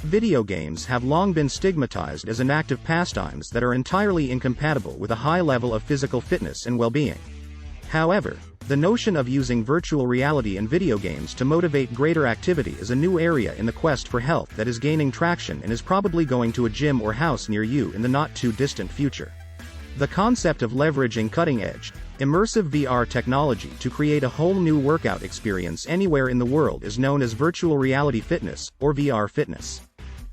Video games have long been stigmatized as inactive pastimes that are entirely incompatible with a high level of physical fitness and well-being. However, the notion of using virtual reality in video games to motivate greater activity is a new area in the quest for health that is gaining traction and is probably going to a gym or house near you in the not-too-distant future. The concept of leveraging cutting-edge, immersive VR technology to create a whole new workout experience anywhere in the world is known as virtual reality fitness, or VR fitness.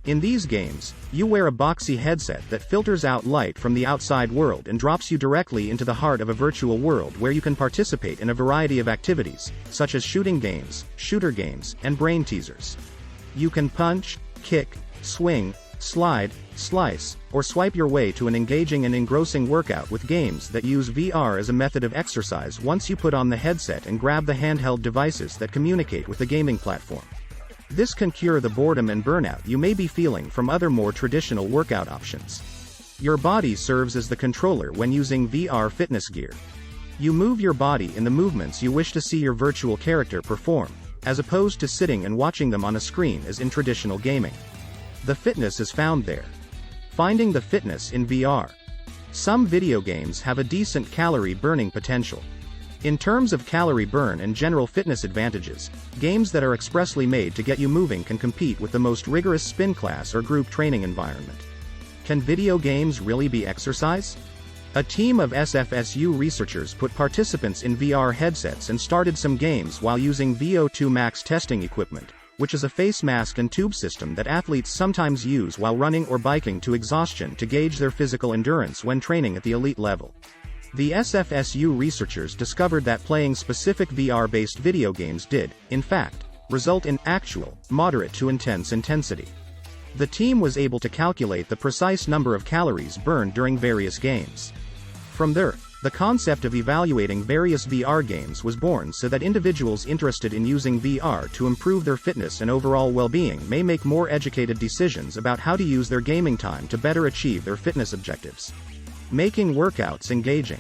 In these games, you wear a boxy headset that filters out light from the outside world and drops you directly into the heart of a virtual world where you can participate in a variety of activities, such as shooting games, shooter games, and brain teasers. You can punch, kick, swing, slide, slice, or swipe your way to an engaging and engrossing workout with games that use VR as a method of exercise once you put on the headset and grab the handheld devices that communicate with the gaming platform. This can cure the boredom and burnout you may be feeling from other more traditional workout options. Your body serves as the controller when using VR fitness gear. You move your body in the movements you wish to see your virtual character perform, as opposed to sitting and watching them on a screen as in traditional gaming. The fitness is found there. Finding the fitness in VR. Some video games have a decent calorie burning potential. In terms of calorie burn and general fitness advantages, games that are expressly made to get you moving can compete with the most rigorous spin class or group training environment. Can video games really be exercise? A team of SFSU researchers put participants in VR headsets and started some games while using VO2 max testing equipment, which is a face mask and tube system that athletes sometimes use while running or biking to exhaustion to gauge their physical endurance when training at the elite level. The SFSU researchers discovered that playing specific VR-based video games did, in fact, result in actual, moderate to intense intensity. The team was able to calculate the precise number of calories burned during various games. From there, the concept of evaluating various VR games was born so that individuals interested in using VR to improve their fitness and overall well-being may make more educated decisions about how to use their gaming time to better achieve their fitness objectives. Making workouts engaging.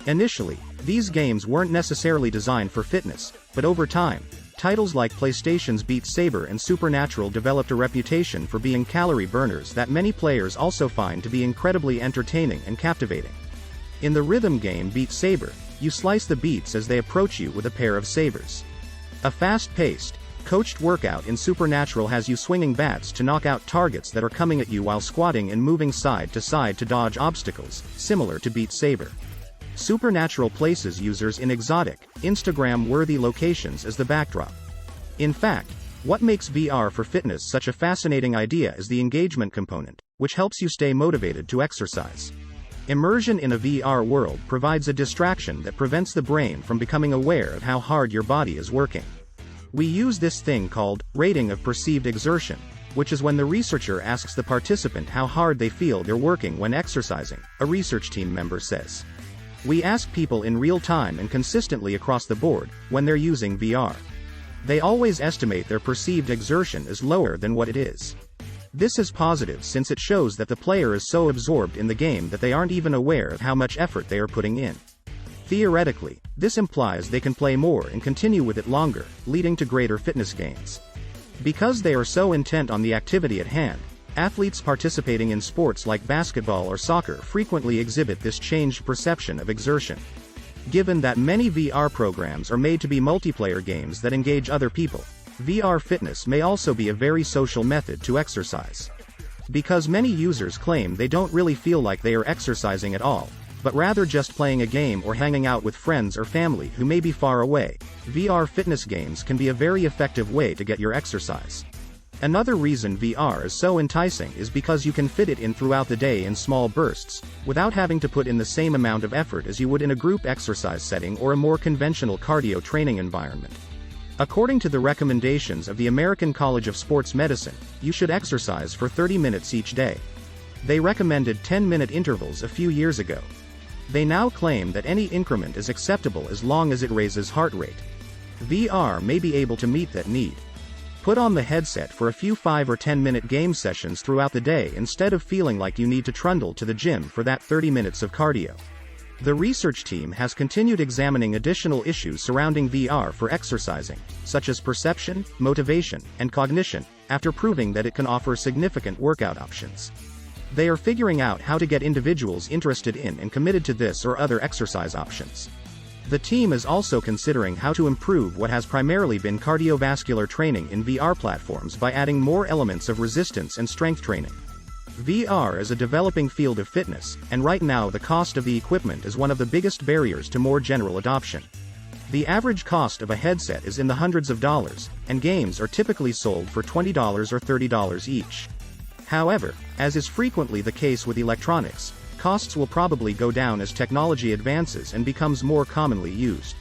Initially, these games weren't necessarily designed for fitness, but over time, titles like PlayStation's Beat Saber and Supernatural developed a reputation for being calorie burners that many players also find to be incredibly entertaining and captivating. In the rhythm game Beat Saber, you slice the beats as they approach you with a pair of sabers. A fast-paced, coached workout in Supernatural has you swinging bats to knock out targets that are coming at you while squatting and moving side to side to dodge obstacles, similar to Beat Saber. Supernatural places users in exotic, Instagram-worthy locations as the backdrop. In fact, what makes VR for fitness such a fascinating idea is the engagement component, which helps you stay motivated to exercise. Immersion in a VR world provides a distraction that prevents the brain from becoming aware of how hard your body is working. We use this thing called rating of perceived exertion, which is when the researcher asks the participant how hard they feel they're working when exercising, a research team member says. We ask people in real time and consistently across the board, when they're using VR. They always estimate their perceived exertion is lower than what it is. This is positive since it shows that the player is so absorbed in the game that they aren't even aware of how much effort they are putting in. Theoretically, this implies they can play more and continue with it longer, leading to greater fitness gains. Because they are so intent on the activity at hand, athletes participating in sports like basketball or soccer frequently exhibit this changed perception of exertion. Given that many VR programs are made to be multiplayer games that engage other people, VR fitness may also be a very social method to exercise. Because many users claim they don't really feel like they are exercising at all, but rather just playing a game or hanging out with friends or family who may be far away, VR fitness games can be a very effective way to get your exercise. Another reason VR is so enticing is because you can fit it in throughout the day in small bursts, without having to put in the same amount of effort as you would in a group exercise setting or a more conventional cardio training environment. According to the recommendations of the American College of Sports Medicine, you should exercise for 30 minutes each day. They recommended 10-minute intervals a few years ago. They now claim that any increment is acceptable as long as it raises heart rate. VR may be able to meet that need. Put on the headset for a few 5 or 10-minute game sessions throughout the day instead of feeling like you need to trundle to the gym for that 30 minutes of cardio. The research team has continued examining additional issues surrounding VR for exercising, such as perception, motivation, and cognition, after proving that it can offer significant workout options. They are figuring out how to get individuals interested in and committed to this or other exercise options. The team is also considering how to improve what has primarily been cardiovascular training in VR platforms by adding more elements of resistance and strength training. VR is a developing field of fitness, and right now the cost of the equipment is one of the biggest barriers to more general adoption. The average cost of a headset is in the hundreds of dollars, and games are typically sold for $20 or $30 each. However, as is frequently the case with electronics, costs will probably go down as technology advances and becomes more commonly used.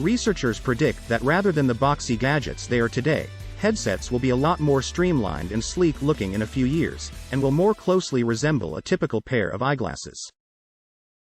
Researchers predict that rather than the boxy gadgets they are today, headsets will be a lot more streamlined and sleek looking in a few years, and will more closely resemble a typical pair of eyeglasses.